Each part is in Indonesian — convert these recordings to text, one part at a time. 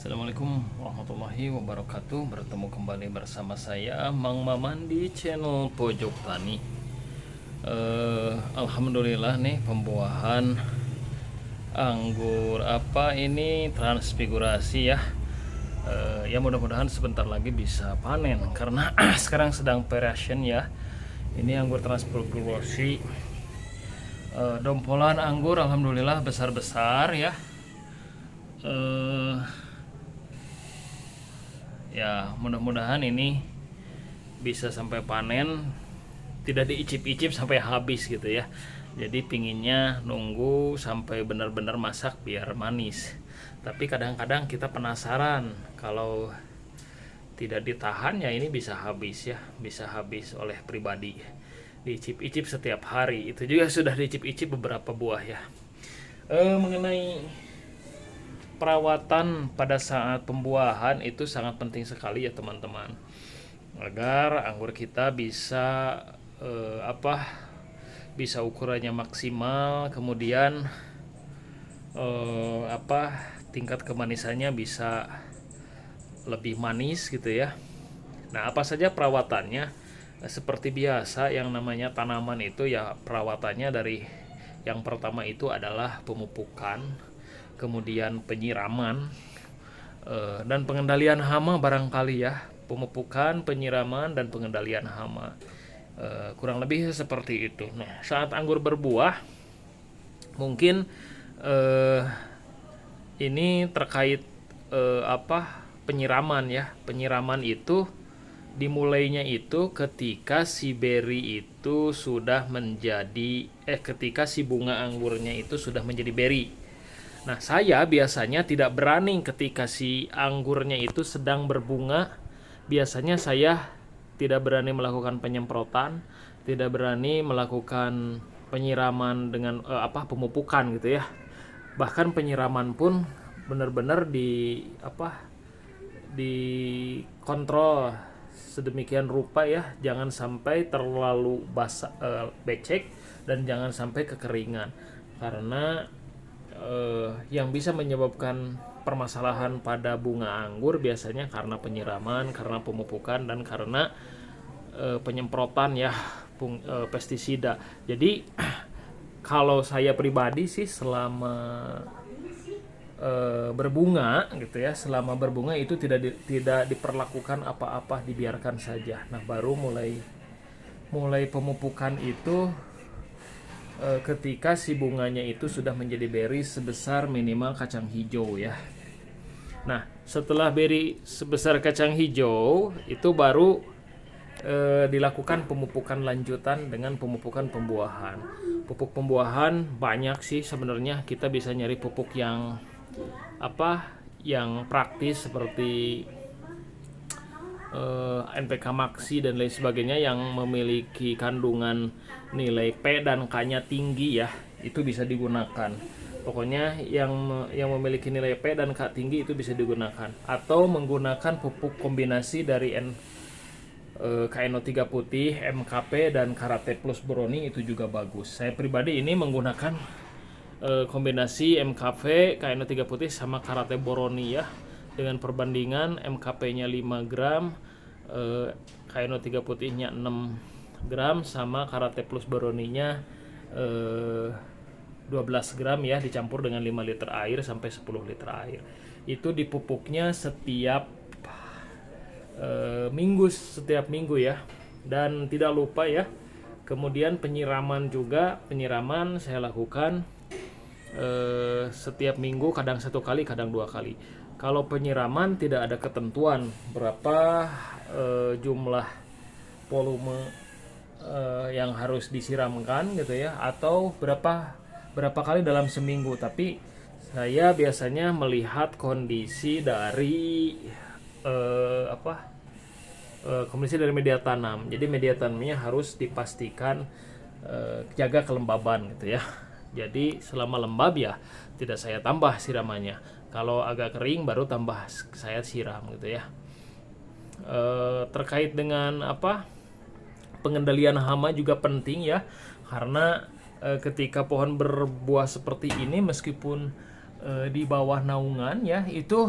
Assalamualaikum warahmatullahi wabarakatuh. Bertemu kembali bersama saya Mang Maman di channel Pojok Tani. Alhamdulillah nih pembuahan anggur apa ini transfigurasi ya. Ya mudah-mudahan sebentar lagi bisa panen karena sekarang sedang peration ya. Ini anggur transfigurasi. Dompolan anggur alhamdulillah besar-besar ya. Ya mudah-mudahan ini bisa sampai panen, tidak diicip-icip sampai habis gitu ya. Jadi pinginnya nunggu sampai benar-benar masak biar manis. Tapi kadang-kadang kita penasaran, kalau tidak ditahan ya ini bisa habis ya, bisa habis oleh pribadi. Diicip-icip setiap hari, itu juga sudah diicip-icip beberapa buah ya. Mengenai perawatan pada saat pembuahan itu sangat penting sekali ya teman-teman, agar anggur kita bisa bisa ukurannya maksimal, kemudian tingkat kemanisannya bisa lebih manis gitu ya. Nah, apa saja perawatannya? Seperti biasa yang namanya tanaman itu ya perawatannya dari yang pertama itu adalah pemupukan, kemudian penyiraman, dan pengendalian hama barangkali ya. Pemupukan, penyiraman, dan pengendalian hama, kurang lebih seperti itu. Nah, saat anggur berbuah mungkin ini terkait penyiraman ya. Penyiraman itu dimulainya itu ketika si berry itu sudah menjadi ketika si bunga anggurnya itu sudah menjadi berry. Nah, saya biasanya tidak berani ketika si anggurnya itu sedang berbunga. Biasanya saya tidak berani melakukan penyemprotan, tidak berani melakukan penyiraman dengan pemupukan gitu ya. Bahkan penyiraman pun benar-benar dikontrol sedemikian rupa ya, jangan sampai terlalu basah, becek, dan jangan sampai kekeringan, karena yang bisa menyebabkan permasalahan pada bunga anggur biasanya karena penyiraman, karena pemupukan, dan karena penyemprotan ya, pestisida. Jadi kalau saya pribadi sih selama berbunga gitu ya, selama berbunga itu tidak diperlakukan apa-apa, dibiarkan saja. Nah, baru mulai pemupukan itu ketika si bunganya itu sudah menjadi beri sebesar minimal kacang hijau ya. Nah, setelah beri sebesar kacang hijau itu baru dilakukan pemupukan lanjutan dengan pemupukan pembuahan. Pupuk pembuahan banyak sih sebenarnya, kita bisa nyari pupuk yang yang praktis seperti NPK Maxi dan lain sebagainya yang memiliki kandungan nilai P dan K-nya tinggi ya, itu bisa digunakan. Pokoknya yang memiliki nilai P dan K tinggi itu bisa digunakan, atau menggunakan pupuk kombinasi dari KNO3 putih, MKP, dan Karate Plus Browning itu juga bagus. Saya pribadi ini menggunakan kombinasi MKP, KNO3 putih sama Karate Boroni ya, dengan perbandingan MKP-nya 5 gram, KNO3 putihnya 6 gram, sama Karate Plus Boroninya 12 gram ya, dicampur dengan 5 liter air sampai 10 liter air. Itu dipupuknya setiap setiap minggu ya, dan tidak lupa ya, kemudian penyiraman juga, penyiraman saya lakukan setiap minggu, kadang 1 kali, kadang 2 kali. Kalau penyiraman tidak ada ketentuan berapa jumlah volume yang harus disiramkan gitu ya, atau berapa kali dalam seminggu. Tapi saya biasanya melihat kondisi dari kondisi dari media tanam. Jadi media tanamnya harus dipastikan jaga kelembaban gitu ya. Jadi selama lembab ya tidak saya tambah siramannya. Kalau agak kering baru tambah saya siram gitu ya. Terkait dengan pengendalian hama juga penting ya, karena ketika pohon berbuah seperti ini, meskipun di bawah naungan ya itu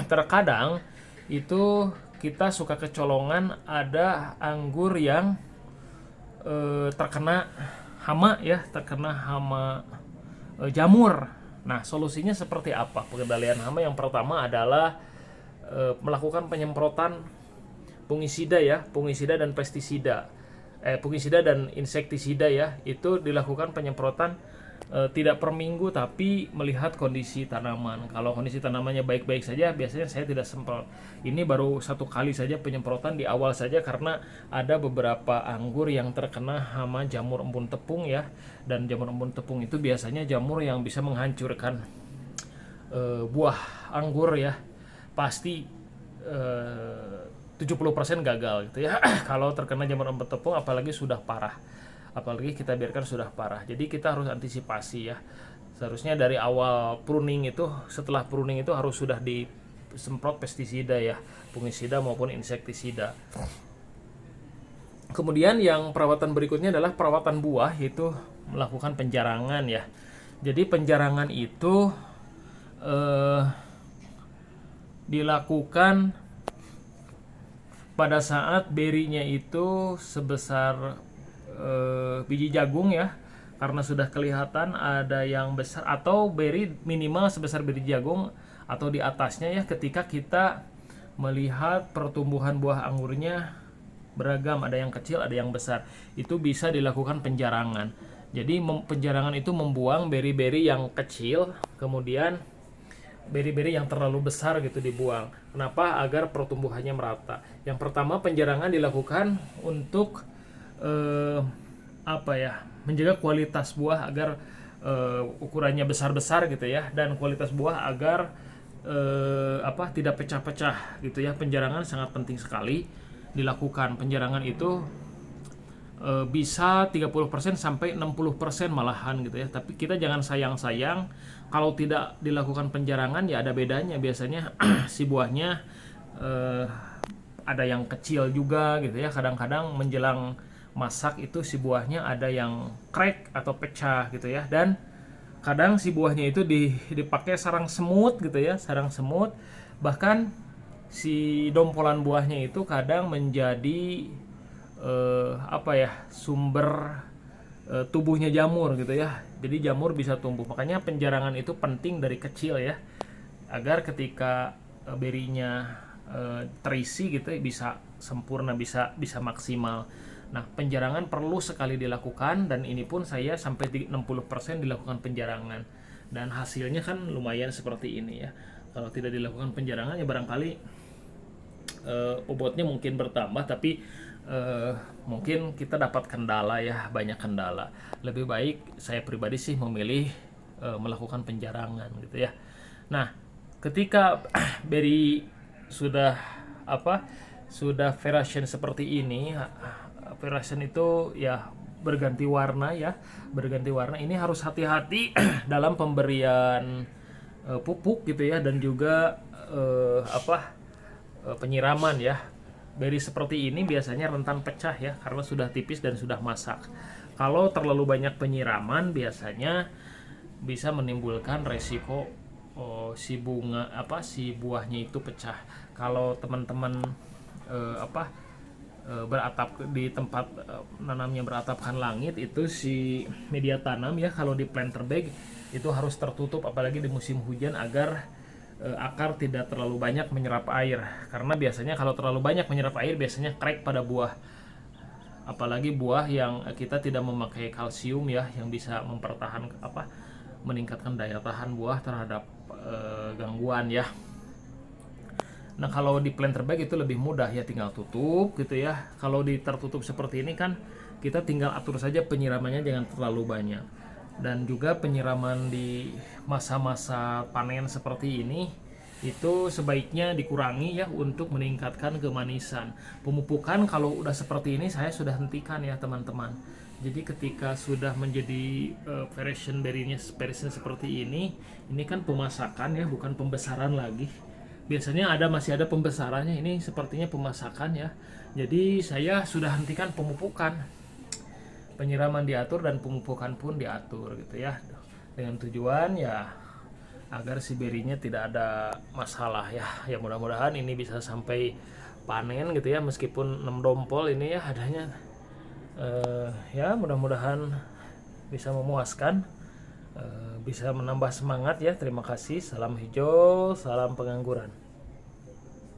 terkadang itu kita suka kecolongan ada anggur yang terkena hama ya, terkena hama jamur. Nah, solusinya seperti apa pengendalian hama? Yang pertama adalah melakukan penyemprotan fungisida ya, fungisida dan pestisida. Fungisida dan insektisida ya, itu dilakukan penyemprotan tidak per minggu tapi melihat kondisi tanaman. Kalau kondisi tanamannya baik-baik saja, biasanya saya tidak semprot. Ini baru 1 kali saja penyemprotan di awal saja karena ada beberapa anggur yang terkena hama jamur embun tepung ya. Dan jamur embun tepung itu biasanya jamur yang bisa menghancurkan buah anggur ya. Pasti 70% gagal gitu ya. Kalau terkena jamur embun tepung apalagi sudah parah. Apalagi kita biarkan sudah parah. Jadi kita harus antisipasi ya. Seharusnya dari awal pruning itu, setelah pruning itu harus sudah disemprot pestisida ya, fungisida maupun insektisida. Kemudian yang perawatan berikutnya adalah perawatan buah, yaitu melakukan penjarangan ya. Jadi penjarangan itu dilakukan pada saat berinya itu sebesar biji jagung ya, karena sudah kelihatan ada yang besar atau beri minimal sebesar biji jagung atau di atasnya ya, ketika kita melihat pertumbuhan buah anggurnya beragam, ada yang kecil ada yang besar, itu bisa dilakukan penjarangan. Jadi penjarangan itu membuang beri-beri yang kecil, kemudian beri-beri yang terlalu besar gitu dibuang. Kenapa? Agar pertumbuhannya merata. Yang pertama, penjarangan dilakukan untuk menjaga kualitas buah agar ukurannya besar-besar gitu ya, dan kualitas buah agar tidak pecah-pecah gitu ya. Penjarangan sangat penting sekali dilakukan. Penjarangan itu bisa 30% sampai 60% malahan gitu ya. Tapi kita jangan sayang-sayang kalau tidak dilakukan penjarangan ya, ada bedanya biasanya si buahnya ada yang kecil juga gitu ya. Kadang-kadang menjelang masak itu si buahnya ada yang crack atau pecah gitu ya, dan kadang si buahnya itu dipakai sarang semut gitu ya, sarang semut. Bahkan si dompolan buahnya itu kadang menjadi sumber tubuhnya jamur gitu ya. Jadi jamur bisa tumbuh. Makanya penjarangan itu penting dari kecil ya, agar ketika berinya terisi gitu bisa sempurna, bisa maksimal. Nah, penjarangan perlu sekali dilakukan, dan ini pun saya sampai 60% dilakukan penjarangan. Dan hasilnya kan lumayan seperti ini ya. Kalau tidak dilakukan penjarangan ya barangkali bobotnya mungkin bertambah, tapi mungkin kita dapat kendala ya, banyak kendala. Lebih baik saya pribadi sih memilih melakukan penjarangan gitu ya. Nah, ketika beri sudah variation seperti ini, variation itu ya berganti warna ya, berganti warna. Ini harus hati-hati dalam pemberian pupuk gitu ya, dan juga penyiraman ya. Beri seperti ini biasanya rentan pecah ya, karena sudah tipis dan sudah masak. Kalau terlalu banyak penyiraman biasanya bisa menimbulkan resiko si buahnya itu pecah. Kalau teman-teman beratap di tempat nanamnya beratapkan langit, itu si media tanam ya, kalau di planter bag itu harus tertutup, apalagi di musim hujan, agar akar tidak terlalu banyak menyerap air. Karena biasanya kalau terlalu banyak menyerap air biasanya crack pada buah, apalagi buah yang kita tidak memakai kalsium ya, yang bisa meningkatkan daya tahan buah terhadap gangguan ya. Nah, kalau di planter bag itu lebih mudah ya, tinggal tutup gitu ya. Kalau di tertutup seperti ini kan kita tinggal atur saja penyiramannya, jangan terlalu banyak. Dan juga penyiraman di masa-masa panen seperti ini itu sebaiknya dikurangi ya, untuk meningkatkan kemanisan. Pemupukan kalau udah seperti ini saya sudah hentikan ya teman-teman. Jadi ketika sudah menjadi variation berinya seperti ini kan pemasakan ya, bukan pembesaran lagi. Biasanya masih ada pembesarannya, ini sepertinya pemasakan ya. Jadi saya sudah hentikan pemupukan. Penyiraman diatur dan pemupukan pun diatur gitu ya. Dengan tujuan ya agar si berinya tidak ada masalah ya. Ya mudah-mudahan ini bisa sampai panen gitu ya, meskipun 6 dompol ini ya adanya. Ya mudah-mudahan bisa memuaskan, bisa menambah semangat ya. Terima kasih. Salam hijau, salam pengangguran.